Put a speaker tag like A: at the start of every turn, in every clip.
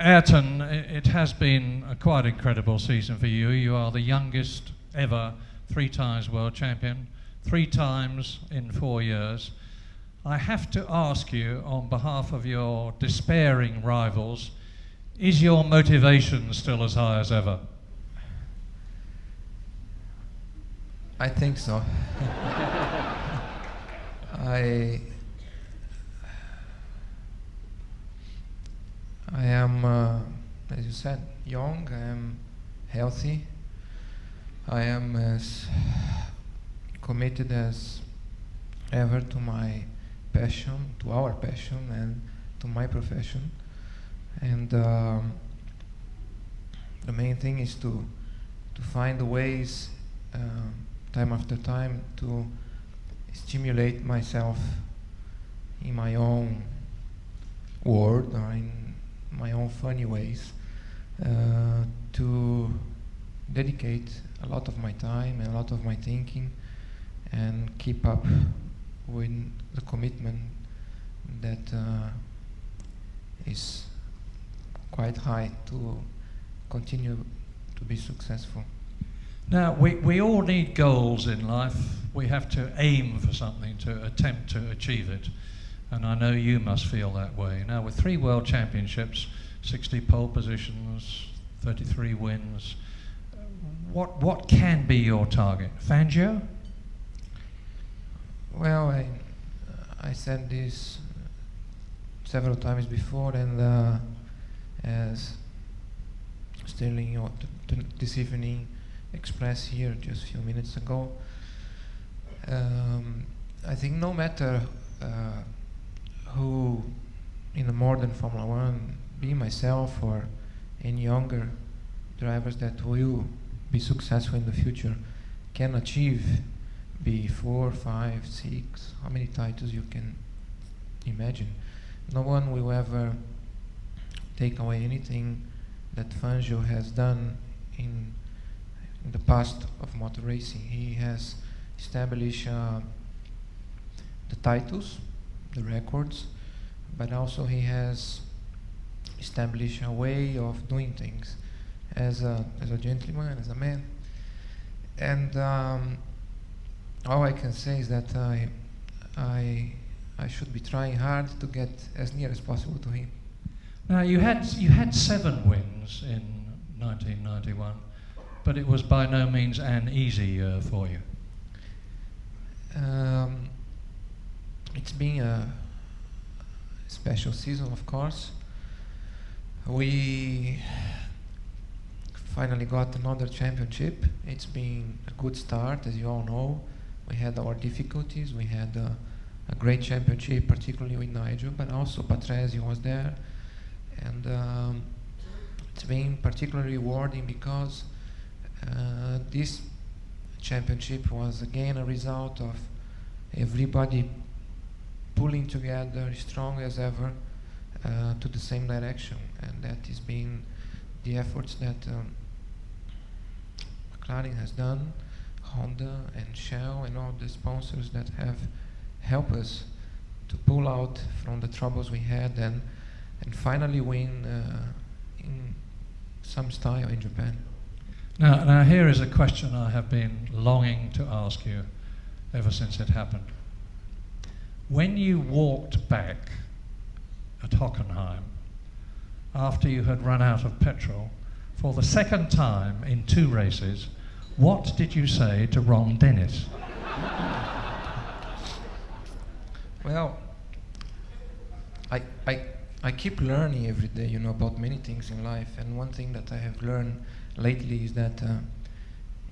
A: Ayrton, it has been a quite incredible season for you. You are the youngest ever 3 times world champion, 3 times in 4 years. I have to ask you, on behalf of your despairing rivals, is your motivation still as high as ever?
B: I think so. I am, as you said, young, I am healthy, I am as committed as ever to my passion, to our passion, and to my profession. And the main thing is to find ways, time after time, to stimulate myself in my own world or in my own funny ways, to dedicate a lot of my time and a lot of my thinking and keep up with the commitment that is quite high to continue to be successful.
A: Now, we all need goals in life. We have to aim for something to attempt to achieve it. And I know you must feel that way. Now, with 3 world championships, 60 pole positions, 33 wins, what can be your target? Fangio?
B: Well, I said this several times before, and as Sterling this evening expressed here just a few minutes ago, I think no matter who in the modern Formula One, be myself or any younger drivers that will be successful in the future, can achieve, be 4, 5, 6, how many titles you can imagine. No one will ever take away anything that Fangio has done in the past of motor racing. He has established the titles, the records, but also he has established a way of doing things as a gentleman, as a man. And all I can say is that I should be trying hard to get as near as possible to him.
A: Now, you had 7 wins in 1991, but it was by no means an easy year for you.
B: It's been a special season, of course. We finally got another championship. It's been a good start, as you all know. We had our difficulties. We had a great championship, particularly with Nigel, but also Patrese was there. And it's been particularly rewarding because this championship was again a result of everybody pulling together strong as ever to the same direction, and that has been the efforts that McLaren has done, Honda and Shell and all the sponsors that have helped us to pull out from the troubles we had and finally win in some style in Japan.
A: Now here is a question I have been longing to ask you ever since it happened. When you walked back at Hockenheim after you had run out of petrol for the second time in 2 races, what did you say to Ron Dennis?
B: Well, I keep learning every day, you know, about many things in life, and one thing that I have learned lately is that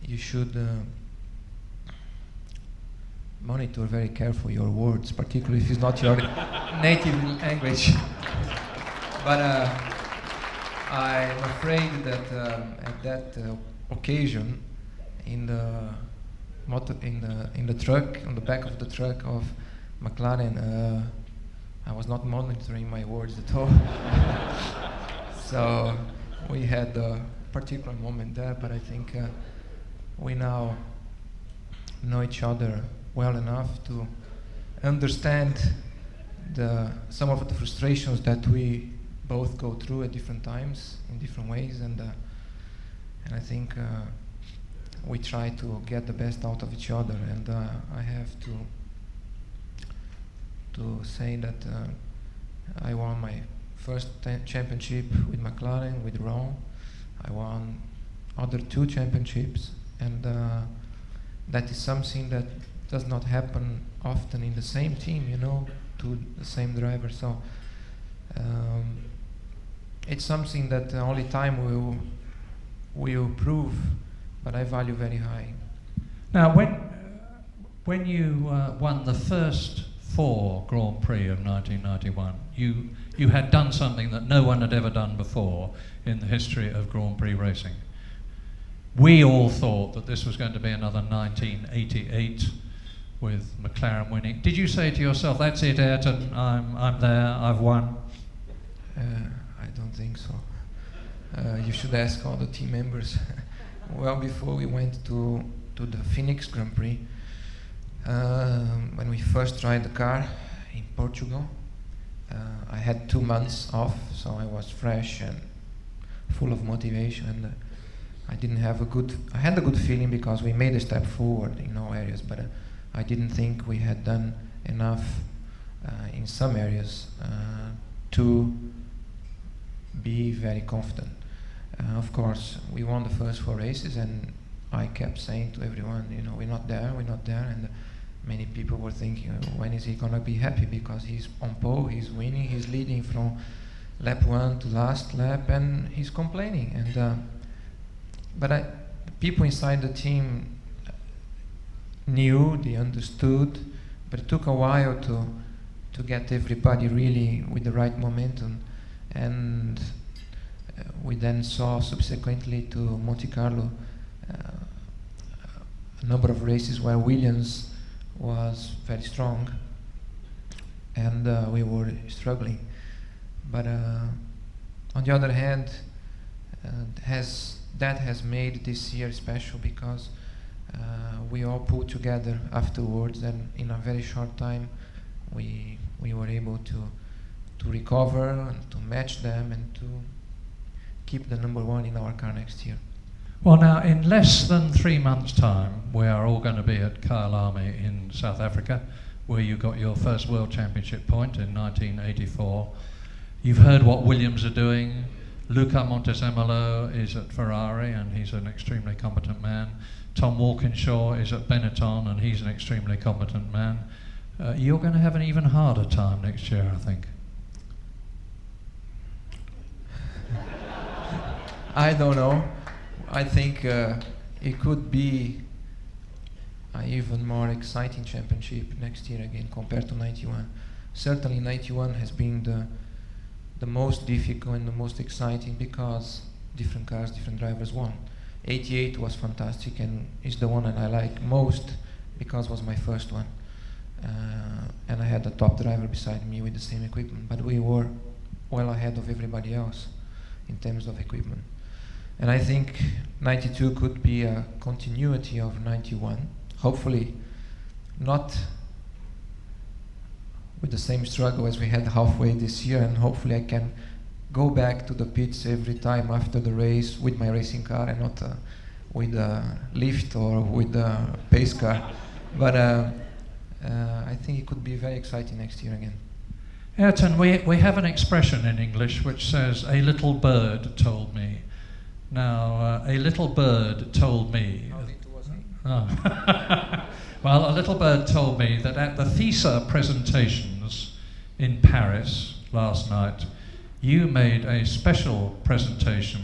B: you should monitor very carefully your words, particularly if it's not your native language. But I'm afraid that at that occasion, in the truck, on the back of the truck of McLaren, I was not monitoring my words at all. So we had a particular moment there, but I think we now know each other well enough to understand some of the frustrations that we both go through at different times in different ways, and I think we try to get the best out of each other. And I have to say that I won my first championship with McLaren, with Ron. I won other 2 championships, and that is something that does not happen often in the same team, you know, to the same driver. So it's something that only time will prove, but I value very high.
A: Now, when you won the first 4 Grand Prix of 1991, you had done something that no one had ever done before in the history of Grand Prix racing. We all thought that this was going to be another 1988 with McLaren winning. Did you say to yourself, "That's it, Ayrton, I'm there, I've won"?
B: I don't think so. You should ask all the team members. Well, before we went to the Phoenix Grand Prix, when we first tried the car in Portugal, I had 2 months off, so I was fresh and full of motivation, and I had a good feeling because we made a step forward in all areas, but I didn't think we had done enough in some areas to be very confident. Of course, we won the first 4 races, and I kept saying to everyone, you know, we're not there, and many people were thinking, when is he gonna be happy, because he's on pole, he's winning, he's leading from lap 1 to last lap, and he's complaining. And but people inside the team knew, they understood, but it took a while to get everybody really with the right momentum. And we then saw subsequently to Monte Carlo a number of races where Williams was very strong, and we were struggling. But on the other hand, that has made this year special, because we all pulled together afterwards, and in a very short time we were able to recover and to match them and to keep the number 1 in our car next year.
A: Well, now, in less than 3 months' time, we are all going to be at Kyalami in South Africa, where you got your first World Championship point in 1984. You've heard what Williams are doing. Luca Montezemolo is at Ferrari, and he's an extremely competent man. Tom Walkinshaw is at Benetton, and he's an extremely competent man. You're going to have an even harder time next year, I think.
B: I don't know. I think it could be an even more exciting championship next year again compared to 91. Certainly 91 has been the most difficult and the most exciting, because different cars, different drivers won. 88 was fantastic and is the one that I like most, because it was my first one. And I had a top driver beside me with the same equipment, but we were well ahead of everybody else in terms of equipment. And I think 92 could be a continuity of 91. Hopefully not with the same struggle as we had halfway this year, and hopefully I can go back to the pits every time after the race with my racing car, and not with a lift or with a pace car. But I think it could be very exciting next year again.
A: Ayrton, we have an expression in English which says, "A little bird told me." Now, a little bird told me...
B: How little was he?
A: Oh. Well, a little bird told me that at the FISA presentations in Paris last night, you made a special presentation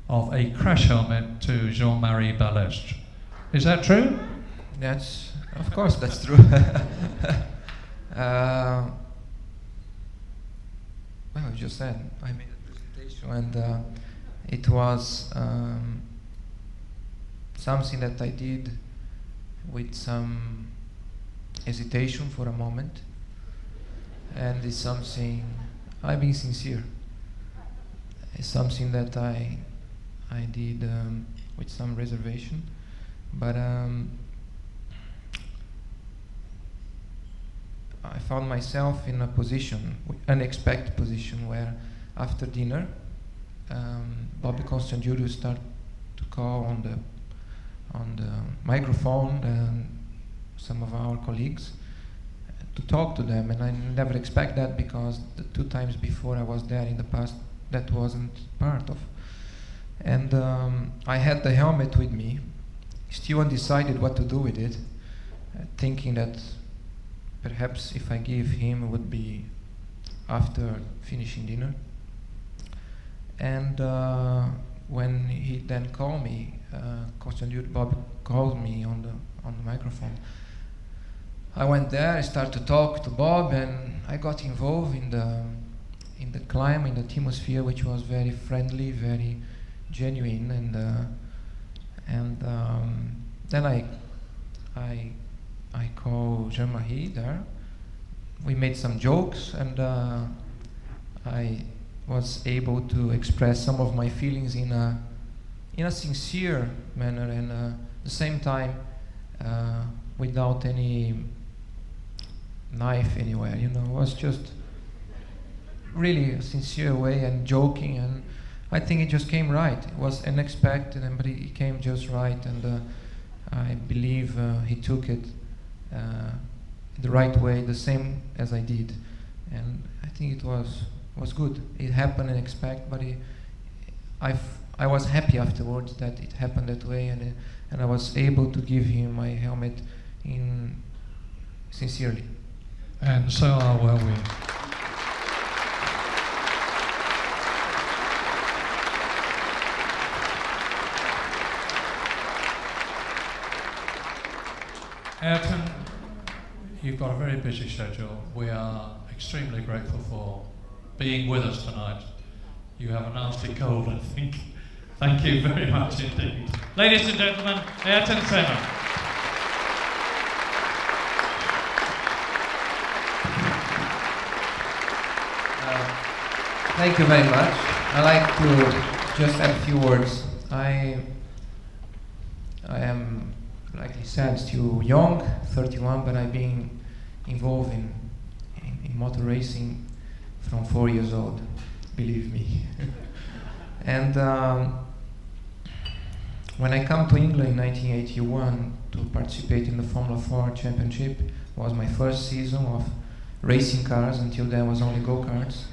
A: of a crash helmet to Jean-Marie Balestre. Is that true?
B: That's, of course, that's true. Well, you just said, I made a presentation, and it was something that I did with some hesitation for a moment, and it's something, I'm being sincere, it's something that I did with some reservation, but I found myself in a position, unexpected position, where after dinner, Bobby Constantinou started to call on the microphone and some of our colleagues to talk to them, and I never expect that because the 2 times before I was there in the past, that wasn't part of. And I had the helmet with me, still undecided what to do with it, thinking that perhaps if I give him it would be after finishing dinner. And when he then called me, Bob called me on the microphone. I went there, I started to talk to Bob, and I got involved in the climb, in the atmosphere, which was very friendly, very genuine, and then I called Jean-Marie there. We made some jokes, and I was able to express some of my feelings in a sincere manner, and at the same time without any knife anywhere. You know, it was just really a sincere way and joking, and I think it just came right. It was unexpected, but it came just right, and I believe he took it the right way, the same as I did, and I think it was good. It happened unexpected, but I was happy afterwards that it happened that way, and I was able to give him my helmet sincerely.
A: And so were we. Ayrton, you've got a very busy schedule. We are extremely grateful for being with us tonight. You have a nasty cold, I think. Thank you very much indeed. Ladies and gentlemen, AYRTON SENNA.
B: Thank you very much. I'd like to just add a few words. I am, like he said, still young, 31, but I've been involved in motor racing from 4 years old, believe me. And when I come to England in 1981 to participate in the Formula 4 Championship, was my first season of racing cars. Until then was only go-karts.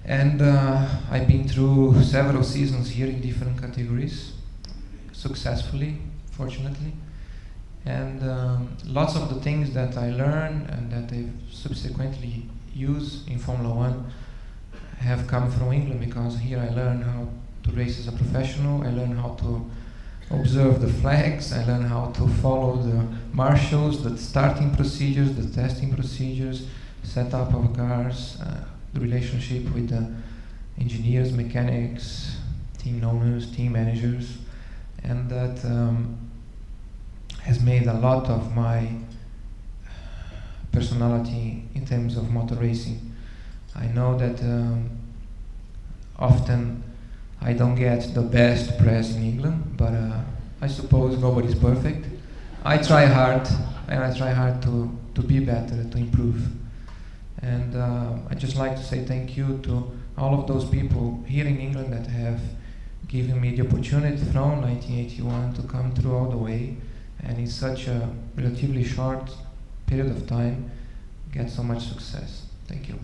B: And I've been through several seasons here in different categories, successfully, fortunately. And lots of the things that I learned and that I've subsequently used in Formula 1 have come from England, because here I learned how to race as a professional, I learned how to observe the flags, I learned how to follow the marshals, the starting procedures, the testing procedures, setup of cars, the relationship with the engineers, mechanics, team owners, team managers, and that has made a lot of my personality in terms of motor racing. I know that often I don't get the best press in England, but I suppose nobody's perfect. I try hard, and I try hard to be better, to improve. And I'd just like to say thank you to all of those people here in England that have given me the opportunity from 1981 to come through all the way, and in such a relatively short period of time get so much success. Thank you.